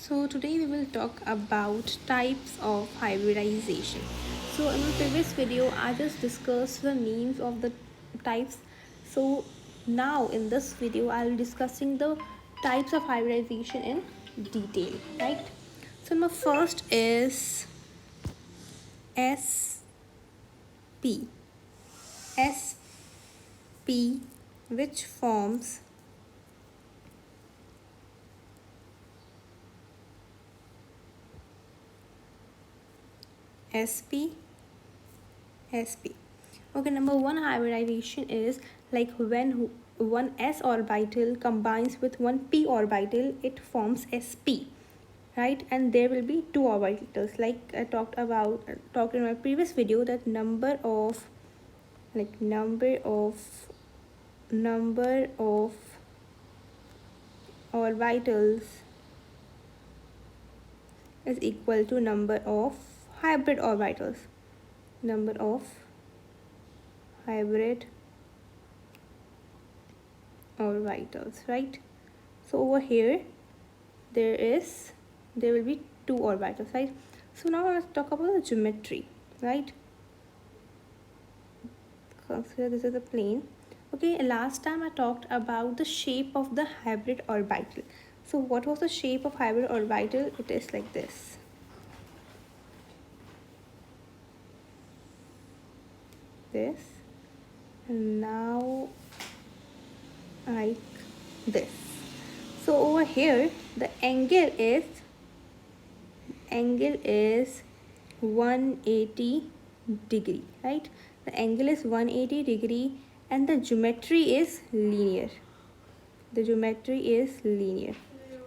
So today we will talk about types of hybridization. So in the previous video I just discussed the names of the types. So now in this video I will be discussing the types of hybridization in detail, right? So my first is SP. SP, which forms SP. Okay, number one hybridization is like when one s orbital combines with one p orbital, it forms sp, right? And there will be two orbitals, like I talked in my previous video, that number of orbitals is equal to number of hybrid orbitals. Number of hybrid orbitals, right? So over here there will be two orbitals, right? So now let's talk about the geometry, right? Consider this is a plane. Okay, last time I talked about the shape of the hybrid orbital. So what was the shape of hybrid orbital? It is like this. And now like this. So over here the angle is 180 degree, right? The angle is 180 degree and the geometry is linear.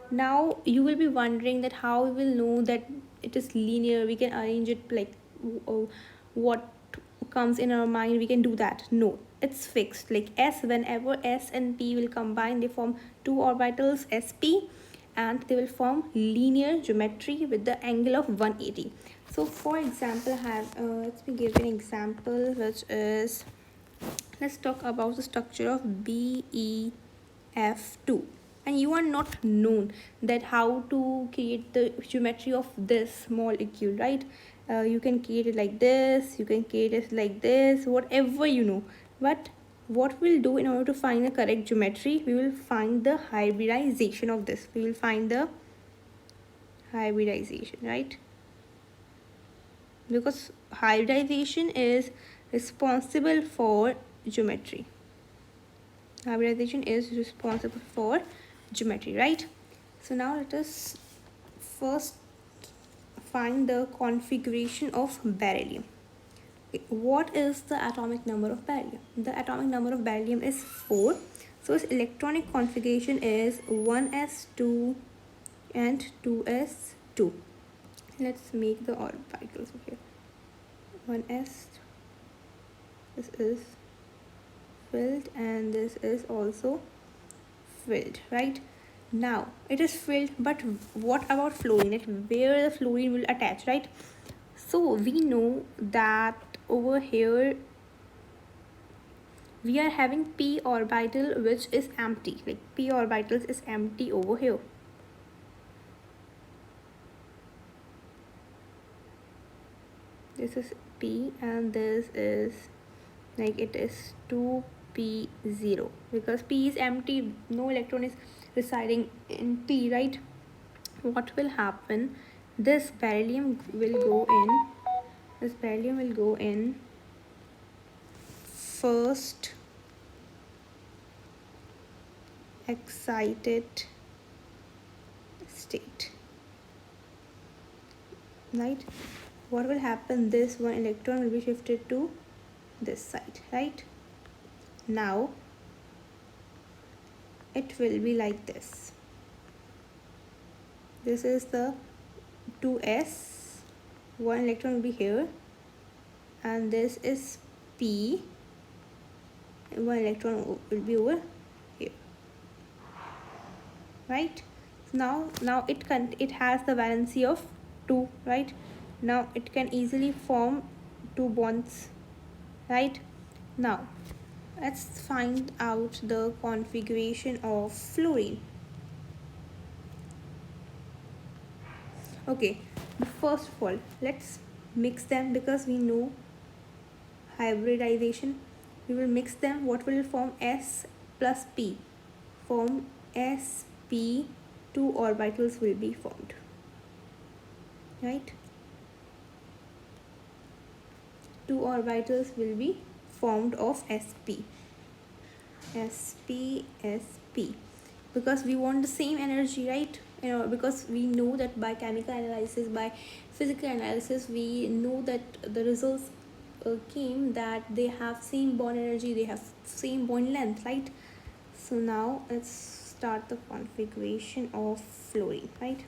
Now you will be wondering that how we will know that it is linear. We can arrange it like what comes in our mind, we can do that. No, it's fixed. Like s, whenever s and p will combine, they form two orbitals sp, and they will form linear geometry with the angle of 180. So for example, let me give an example, which is, let's talk about the structure of BeF2, and you are not known that how to create the geometry of this molecule, right? You can create it like this, you can create it like this, whatever you know. But what we'll do in order to find the correct geometry, we will find the hybridization of this. We will find the hybridization, right? Because hybridization is responsible for geometry. Hybridization is responsible for geometry, right? So now let us first find the configuration of beryllium. What is the atomic number of beryllium? The atomic number of beryllium is 4. So its electronic configuration is 1s2 and 2s2. Let's make the orbitals here. 1s, this is filled and this is also filled, right? Now it is filled, but what about fluorine? Like where the fluorine will attach, right? So we know that over here we are having p orbital which is empty. Like p orbitals is empty over here. This is p and this is like it is 2p0 because p is empty, no electron is residing in p, right? What will happen, this beryllium will go in first excited state, right? What will happen, this one electron will be shifted to this side, right? Now it will be like this. This is the 2s, one electron will be here, and this is p, one electron will be over here, right? Now it has the valency of 2, right? Now it can easily form two bonds, right? Now let's find out the configuration of fluorine. Okay, first of all, let's mix them because we know hybridization. We will mix them. What will form? S plus P. Form sp, two orbitals will be formed, right? Two orbitals will be formed of sp, because we want the same energy, right? Because we know that by chemical analysis, by physical analysis, we know that the results came that they have same bond energy, they have same bond length, right? So now let's start the configuration of fluorine, right?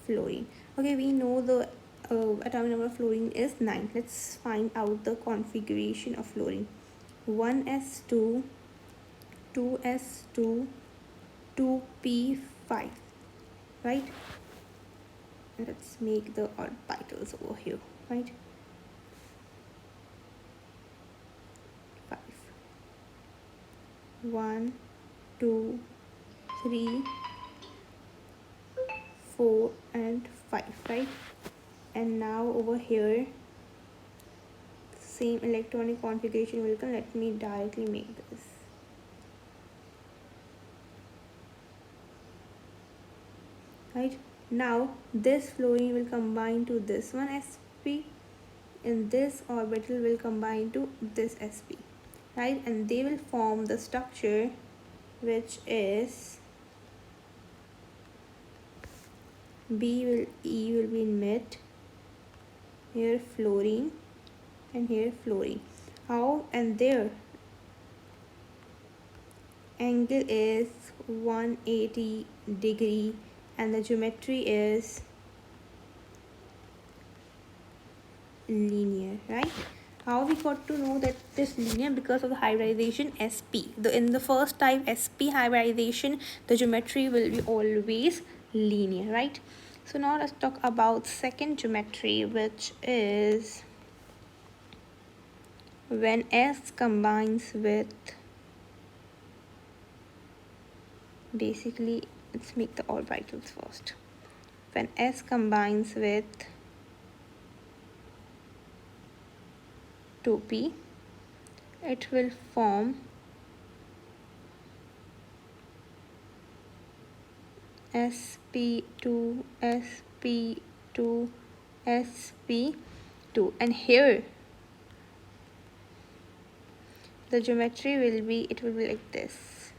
Fluorine. Okay, we know the atomic number of fluorine is 9. Let's find out the configuration of fluorine. 1s2, 2s2, 2p5, right? Let's make the orbitals over here, right? 5. 1, 2, 3, 4 and 5, right? And now over here same electronic configuration will come. Let me directly make this. Right, now this fluorine will combine to this one sp, and this orbital will combine to this sp, right? And they will form the structure which is E will be in mid, here fluorine and here fluorine. How? And their angle is 180 degree and the geometry is linear, right? How we got to know that this linear? Because of the hybridization sp. In the first type sp hybridization, the geometry will be always linear, right? So now let's talk about second geometry, which is when S combines with, basically let's make the orbitals first. When S combines with 2p, it will form sp2, sp2, sp2, and here the geometry will be, it will be like this,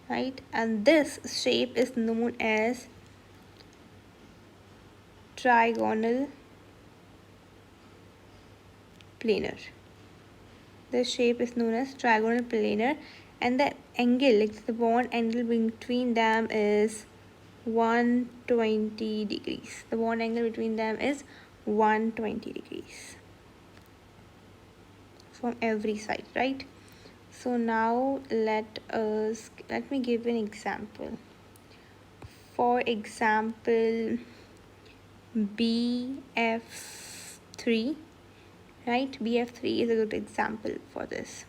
right? And this shape is known as trigonal planar. This shape is known as trigonal planar, and the angle, like the bond angle between them is 120 degrees. The bond angle between them is 120 degrees from every side, right? So now let me give an example. For example, BF3, right? BF3 is a good example for this.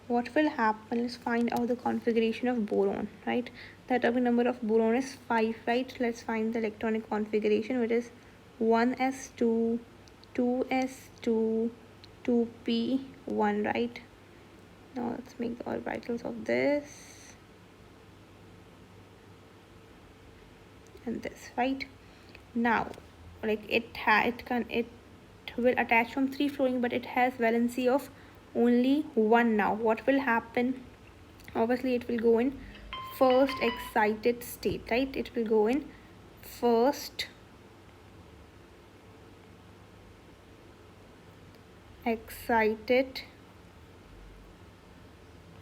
What will happen is find out the configuration of boron, right? The atomic number of boron is 5, right? Let's find the electronic configuration, which is 1s2, 2s2, 2p1, right? Now let's make the orbitals of this and this, right? Now, like it will attach from 3 fluorine, but it has valency of only 1. Now what will happen? Obviously it will go in first excited state, right? It will go in first excited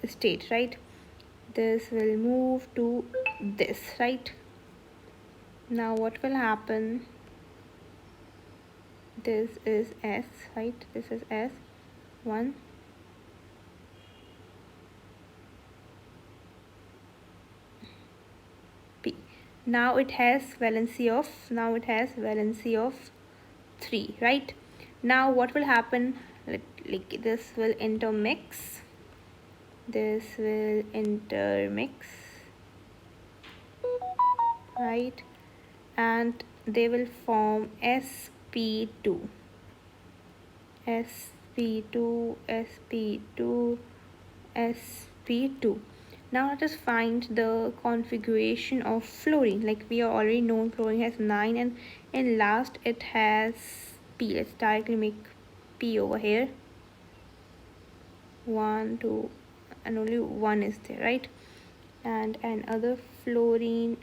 state, right? This will move to this, right? Now what will happen? This is S, right? This is S1, P. Now it has valency of 3, right? Now what will happen? Like this will intermix, right? and they will form sp2, sp2, sp2, sp2. Now let us find the configuration of fluorine. Like we are already known fluorine has 9 and in last it has p. Let's directly make p over here. 1, 2, and only 1 is there, right? And another fluorine,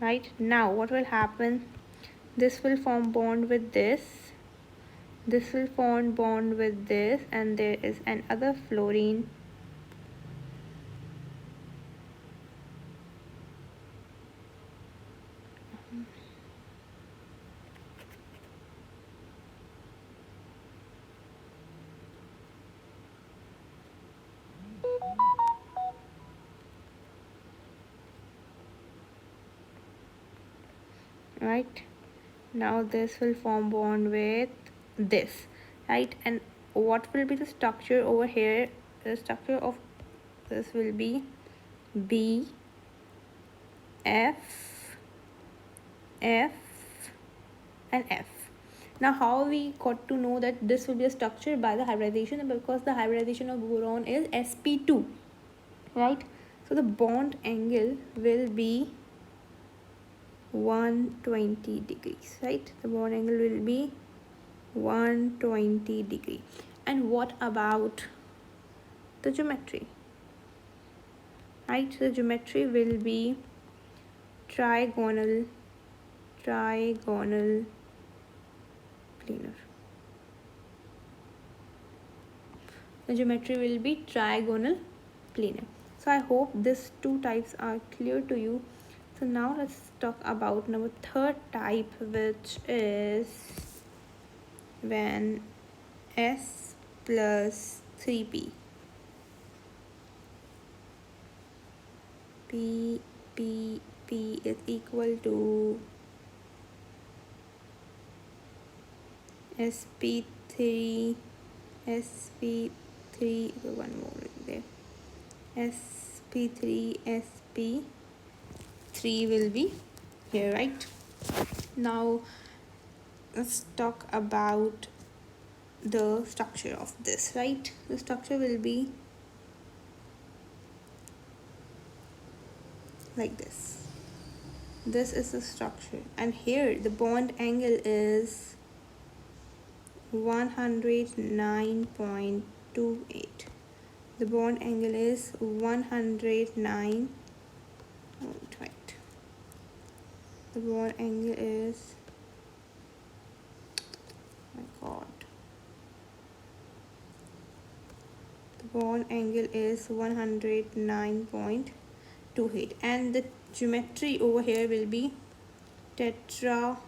right? Now what will happen, this will form bond with this will form bond with this, and there is another fluorine, right? Now this will form bond with this, right? And what will be the structure over here? The structure of this will be B, F, F, and F. Now how we got to know that this will be a structure? By the hybridization, because the hybridization of boron is sp2, right? So the bond angle will be 120 degrees, right? The bond angle will be 120 degree. And what about the geometry, right? So the geometry will be trigonal planar. The geometry will be trigonal planar. So I hope these two types are clear to you. So now let's talk about number third type, which is when S plus 3p, p is equal to sp3, one more there, sp3, sp3 will be here, right? Now let's talk about the structure of this, right? The structure will be like this. This is the structure, and here the bond angle is 109.28. The bond angle is 109. Right. The bond angle is, oh my god, the bond angle is 109.28, and the geometry over here will be tetrahedral.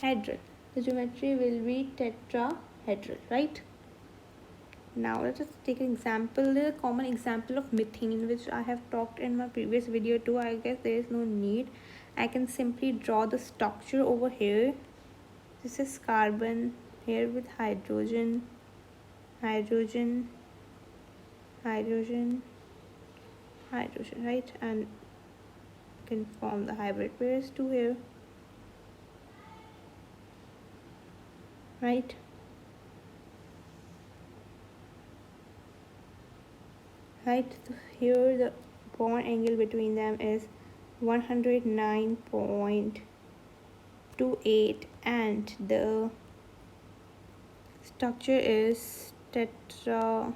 The geometry will be tetrahedral, right? Now let us take an example, the common example of methane, which I have talked in my previous video too. I guess there is no need. I can simply draw the structure over here. This is carbon here with hydrogen, hydrogen, hydrogen, hydrogen, right? And you can form the hybrid pairs too here, right? Right, so here the bond angle between them is 109.28, and the structure is tetrahedral.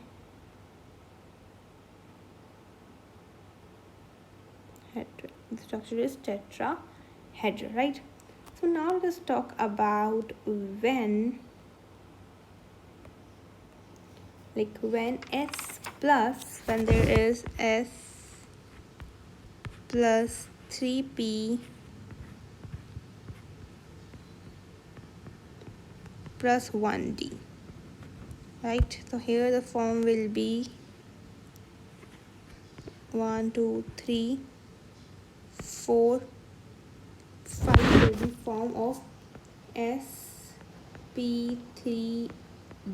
The structure is tetrahedral, right? So now let us talk about when S plus, when there is S plus 3p plus 1d, right? So here the form will be 1, 2, 3, 4, 5 will be form of sp3d,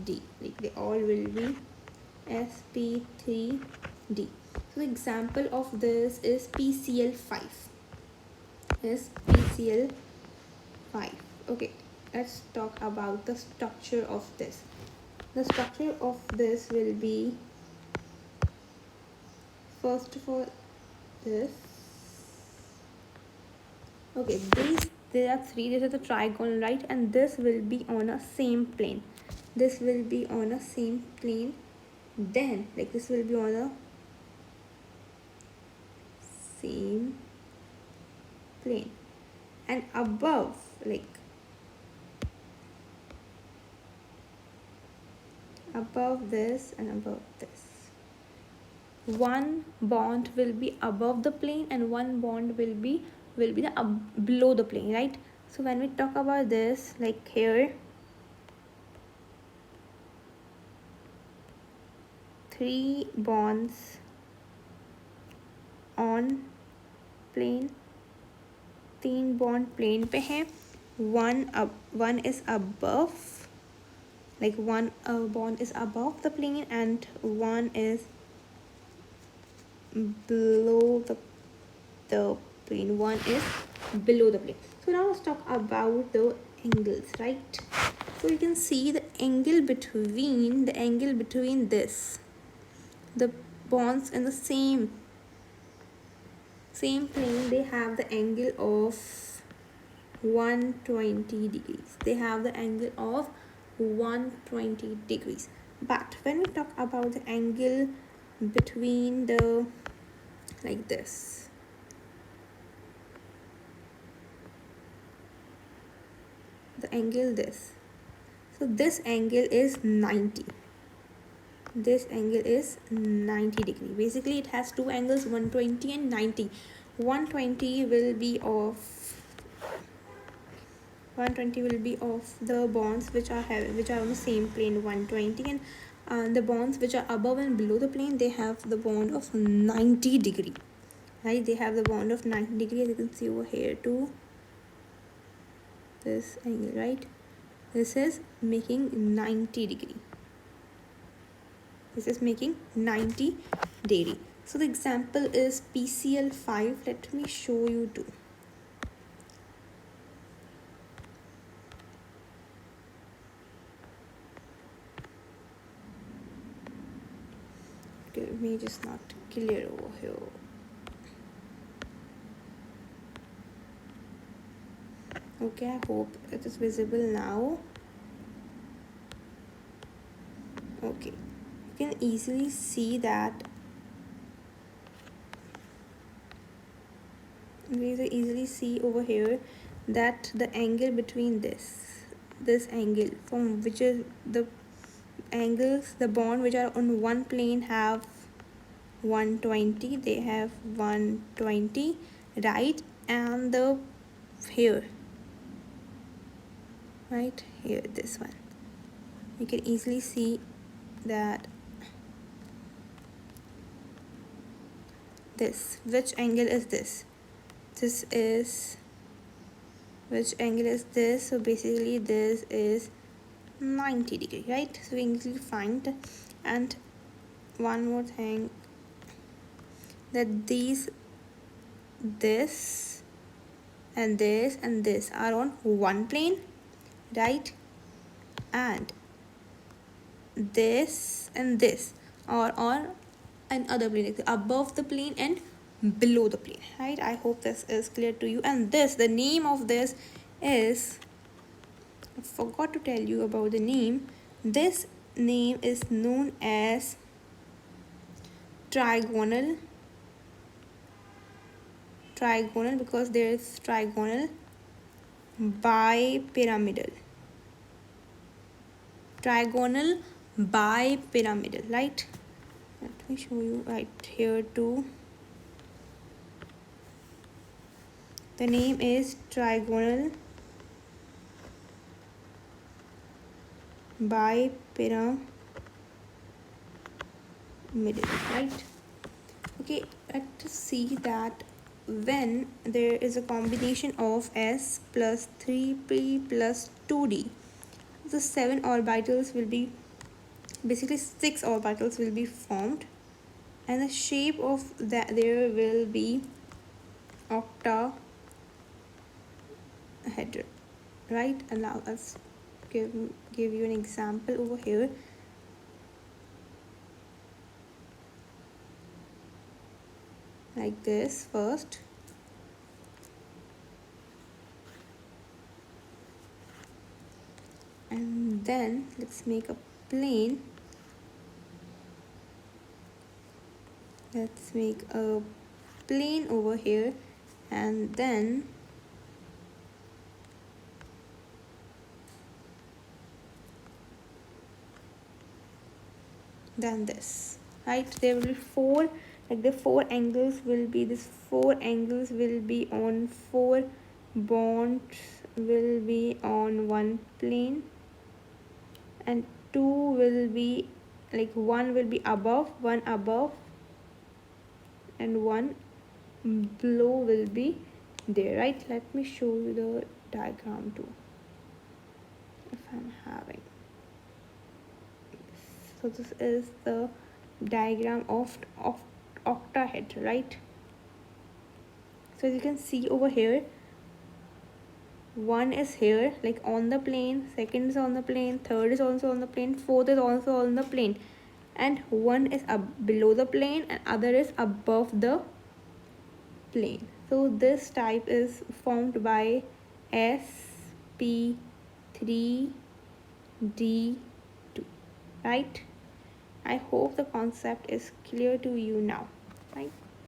D, like they all will be sp3d. So the example of this is PCl5. Is PCl5. Okay, let's talk about the structure of this. The structure of this will be, first of all, this. Okay, there are three. This is a trigonal, right? And this will be on a same plane. This will be on a same plane. Then, like, this will be on a same plane, and above, like above this and above this, one bond will be above the plane and one bond will be below the plane, right? So when we talk about this, like here, three bonds on plane, तीन bond plane पे हैं, one is above, like one bond is above the plane and one is below the plane, one is below the plane. So now let's talk about the angles, right? So you can see the angle between this, the bonds in the same plane, they have the angle of 120 degrees. They have the angle of 120 degrees. But when we talk about the angle between the, like this, the angle this, so this angle is 90. This angle is 90 degree. Basically it has two angles, 120 and 90. 120 will be of the bonds which are on the same plane, 120, and the bonds which are above and below the plane, they have the bond of 90 degree, right? They have the bond of 90 degree, as you can see over here too, this angle, right? This is making 90 degree. This is making 90 degree. So the example is PCl5. Let me show you too. Okay, image is not clear over here. Okay, I hope it is visible now. Okay, you can easily see that. We can easily see over here that the angle between this angle, from which is the angles, the bond which are on one plane have 120, they have 120, right? And the here, right here, this one, you can easily see that this, which angle is this? This is, which angle is this? So basically this is 90 degree, right? So we easily find. And one more thing, that this and this are on one plane, right? And this and this are on another plane, like above the plane and below the plane, right? I hope this is clear to you. And this, the name of this is, I forgot to tell you about the name. This name is known as trigonal, because there is trigonal bipyramidal, right? Let me show you right here too. The name is trigonal bipyramidal, right? Okay, let's see that when there is a combination of S plus 3p plus 2d, the 7 orbitals will be basically 6 orbitals will be formed, and the shape of that there will be octahedral, right? And now let's give you an example over here. Like this first, and then let's make a plane. Let's make a plane over here, and then this, right? There will be four, like the four angles will be, this four angles will be on four bonds, will be on one plane, and two will be, like one will be above, one above, and one below will be there, right? Let me show you the diagram too, if I'm having. So this is the diagram of octahedral, right? So as you can see over here, one is here, like on the plane, second is on the plane, third is also on the plane, fourth is also on the plane, and one is up below the plane and other is above the plane. So this type is formed by sp3d2, right? I hope the concept is clear to you now, right?